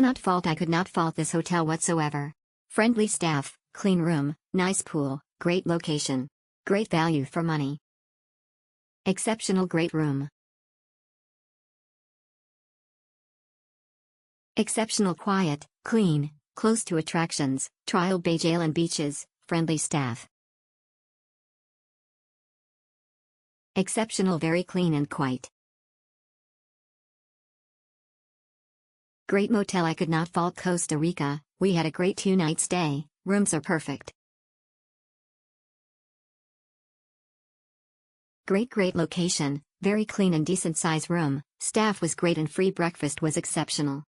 I could not fault this hotel whatsoever. Friendly staff, clean room, nice pool, great location. Great value for money. Exceptional great room. Exceptional quiet, clean, close to attractions, trial bay jail and beaches, friendly staff. Exceptional very clean and quiet. Great motel I could not fault Costa Rica, we had a great 2-night stay, rooms are perfect. Great location, very clean and decent size room, staff was great and free breakfast was exceptional.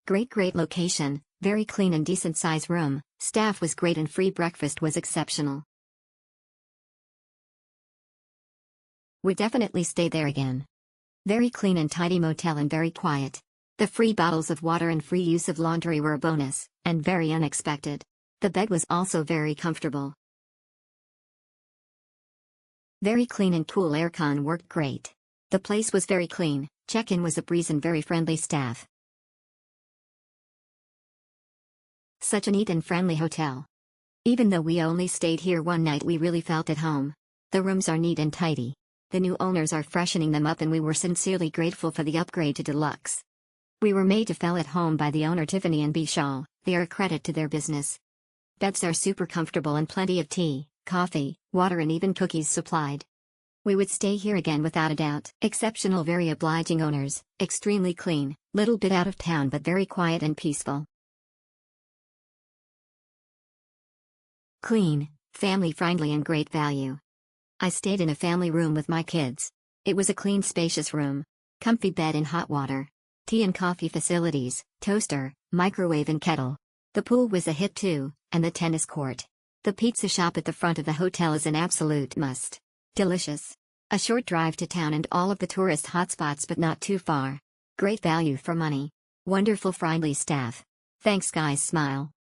Great location, very clean and decent size room, staff was great and free breakfast was exceptional. Would definitely stay there again. Very clean and tidy motel and very quiet. The free bottles of water and free use of laundry were a bonus, and very unexpected. The bed was also very comfortable. Very clean and cool aircon worked great. The place was very clean, check-in was a breeze and very friendly staff. Such a neat and friendly hotel. Even though we only stayed here one night we really felt at home. The rooms are neat and tidy. The new owners are freshening them up and we were sincerely grateful for the upgrade to deluxe. We were made to feel at home by the owner Tiffany and Bishal, they are a credit to their business. Beds are super comfortable and plenty of tea, coffee, water and even cookies supplied. We would stay here again without a doubt. Exceptional very obliging owners, extremely clean, little bit out of town but very quiet and peaceful. Clean, family-friendly and great value. I stayed in a family room with my kids. It was a clean spacious room. Comfy bed and hot water. Tea and coffee facilities, toaster, microwave and kettle. The pool was a hit too, and the tennis court. The pizza shop at the front of the hotel is an absolute must. Delicious. A short drive to town and all of the tourist hotspots but not too far. Great value for money. Wonderful friendly staff. Thanks guys, smile.